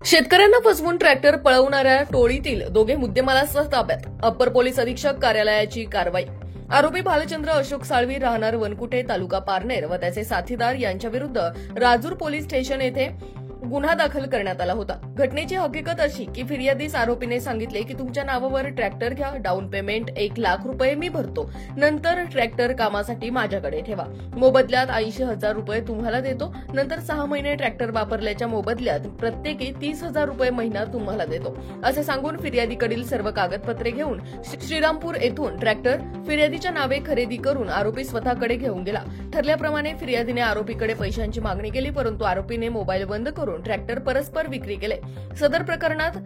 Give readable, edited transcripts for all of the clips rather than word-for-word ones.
शेतकऱ्यांना फसवून ट्रॅक्टर पळवणाऱ्या टोळीतील दोघे मुद्देमालासह ताब्यात. अप्पर पोलीस अधीक्षक कार्यालयाची कारवाई. आरोपी भालचंद्र अशोक साळवी राहणार वनकुटे तालुका पारनेर व त्याचे साथीदार यांच्याविरुद्ध राजूर पोलीस स्टेशन येथे गुन्हा दाखल करण्यात आला होता. घटनेची हकीकत अशी की फिर्यादीस आरोपीने सांगितले की तुमच्या नावावर ट्रॅक्टर घ्या, डाऊन पेमेंट 1 लाख रुपये मी भरतो, नंतर ट्रॅक्टर कामासाठी माझ्याकडे ठेवा, मोबदल्यात 80,000 रुपये तुम्हाला देतो, नंतर 6 महिने ट्रॅक्टर वापरल्याच्या मोबदल्यात प्रत्येकी 30,000 रुपये महिना तुम्हाला देतो, असे सांगून फिर्यादीकडील सर्व कागदपत्रे घेऊन श्रीरामपूर येथून ट्रॅक्टर फिर्यादीच्या नावे खरेदी करून आरोपी स्वतःकडे घेऊन गेला. ठरल्याप्रमाणे फिर्यादीने आरोपीकडे पैशांची मागणी केली, परंतु आरोपीने मोबाईल बंद करून ट्रॅक्टर परस्पर विक्री केले. सदर प्रकरणात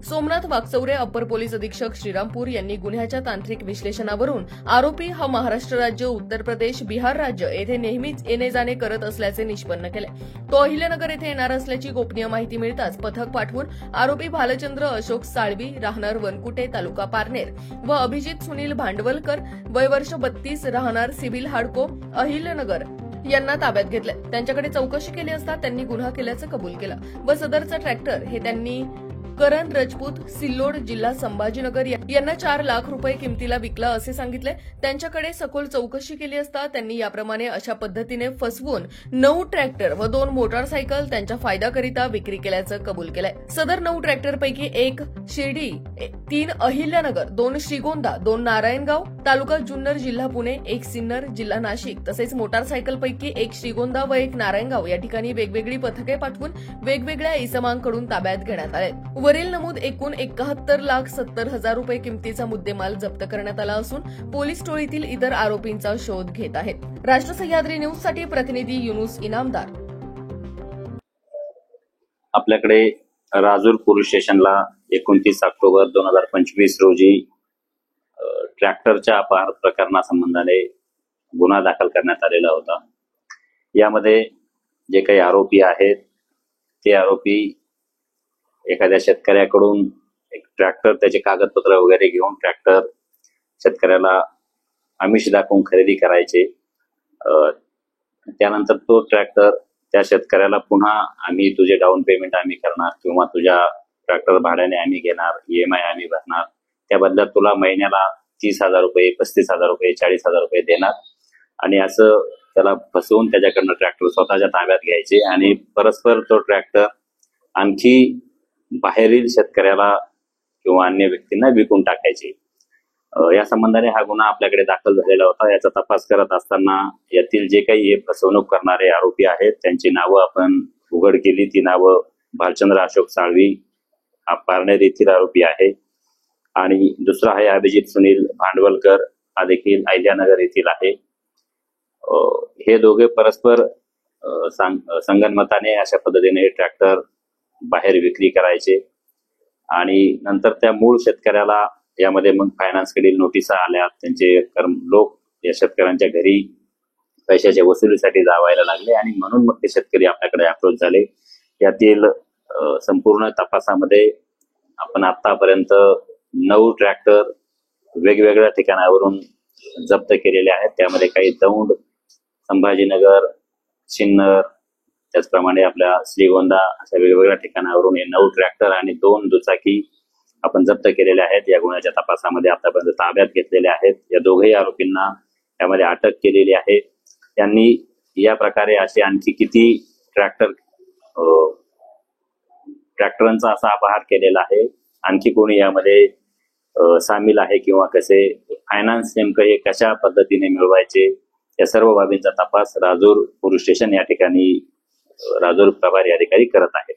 सोमनाथ वाकचौरे अप्पर पोलीस अधीक्षक श्रीरामपूर यांनी गुन्ह्याच्या तांत्रिक विश्लेषणावरून आरोपी हा महाराष्ट्र राज्य, उत्तर प्रदेश, बिहार राज्य येथे नेहमीच येणे जाणे करत असल्याचे निष्पन्न केले. तो अहिल्यानगर येथे येणार असल्याची गोपनीय माहिती मिळताच पथक पाठवून आरोपी भालचंद्र अशोक साळवी राहणार वनकुटे तालुका पारनेर व अभिजित सुनील भांडवलकर वय वर्ष 32 राहणार सिव्हिल हाडको अहिल्यानगर यांना ताब्यात घेतले. त्यांच्याकडे चौकशी केली असता त्यांनी गुन्हा केल्याचं कबूल केलं व सदरचा ट्रॅक्टर हे त्यांनी करण राजपूत सिल्लोड जिल्हा संभाजीनगर यांना 4 लाख रुपये किमतीला विकला असे सांगितले. त्यांच्याकडे सखोल चौकशी केली असता त्यांनी याप्रमाणे अशा पद्धतीने फसवून 9 ट्रॅक्टर व 2 मोटारसायकल त्यांच्या फायद्याकरिता विक्री केल्याचं कबूल केलंय. सदर 9 ट्रॅक्टरपैकी 1 शिर्डी, 3 अहिल्यानगर, 2 श्रीगोंदा, 2 नारायणगाव तालुका जुन्नर जिल्हा पुणे, 1 सिन्नर जिल्हा नाशिक तसेच मोटारसायकलपैकी 1 श्रीगोंदा व 1 नारायणगाव या ठिकाणी वेगवेगळी पथके पाठवून वेगवेगळ्या इसमांकडून ताब्यात घेण्यात आले. वरील नमूद एकूण 71,70,000 रुपये किमतीचा मुद्देमाल जप्त करण्यात आला असून पोलीस टोळीतील इतर आरोपींचा शोध घेत आहेत. राष्ट्र सह्याद्री न्यूज साठी प्रतिनिधी युनुस इनामदार. आपल्याकडे राजूर पोलीस स्टेशनला 29 ऑक्टोबर 2025 रोजी ट्रॅक्टरच्या अपहार प्रकरणासंबंधाने गुन्हा दाखल करण्यात आलेला होता. यामध्ये जे काही आरोपी आहेत ते आरोपी एखाद्या शेतकऱ्याकडून एक ट्रॅक्टर, त्याचे कागदपत्र वगैरे घेऊन ट्रॅक्टर शेतकऱ्याला आमिष दाखवून खरेदी करायचे. त्यानंतर तो ट्रॅक्टर त्या शेतकऱ्याला पुन्हा आम्ही तुझे डाऊन पेमेंट आम्ही करणार किंवा तुझ्या ट्रॅक्टर भाड्याने आम्ही घेणार, EMI आम्ही भरणार, त्या बदल्यात तुला महिन्याला 30,000 रुपये, 35,000 रुपये, 40,000 रुपये देणार आणि असं त्याला फसवून त्याच्याकडनं ट्रॅक्टर स्वतःच्या ताब्यात घ्यायचे आणि परस्पर तो ट्रॅक्टर आणखी बाहेरील शेतकऱ्याला किंवा अन्य व्यक्तींना विकून टाकायचे. या संबंधाने हा गुन्हा आपल्याकडे दाखल झालेला होता. याचा तपास करत असताना यातील जे काही हे फसवणूक करणारे आरोपी आहेत त्यांची नावं आपण उघड केली. ती नावं भालचंद्र अशोक साळवी हा पारनेर येथील आरोपी आहे आणि दुसरा आहे अभिजित सुनील भांडवलकर, हा देखील अहिल्यानगर येथील आहे. हे दोघे परस्पर संगनमताने अशा पद्धतीने हे ट्रॅक्टर बाहेर विक्री करायचे आणि नंतर त्या मूळ शेतकऱ्याला यामध्ये मग फायनान्सकडील नोटिसा आल्या. त्यांचे लोक या शेतकऱ्यांच्या घरी पैशाच्या वसुलीसाठी जावायला लागले आणि म्हणून मग ते शेतकरी आपल्याकडे अप्रोच झाले. यातील संपूर्ण तपासामध्ये आपण आतापर्यंत 9 ट्रॅक्टर वेगवेगळ्या ठिकाणावरून जप्त केलेले आहेत. त्यामध्ये काही दौंड, संभाजीनगर, सिन्नर, त्याचप्रमाणे आपल्या श्रीगोंदा अशा वेगवेगळ्या ठिकाणावरून हे 9 ट्रॅक्टर आणि 2 दुचाकी आपण जप्त केलेले आहेत. या गुन्ह्याच्या तपासामध्ये आतापर्यंत ताब्यात घेतलेले आहेत. या दोघेही आरोपींना यामध्ये अटक केलेली आहे. त्यांनी या प्रकारे असे आणखी किती ट्रॅक्टरांचा असा अपहार केलेला आहे, आणखी कोणी यामध्ये सामील आहे किंवा कसे फायनान्स नेमकं हे कशा पद्धतीने मिळवायचे, या सर्व बाबींचा तपास राजूर पोलीस स्टेशन या ठिकाणी राजूर प्रभारी अधिकारी करत आहेत.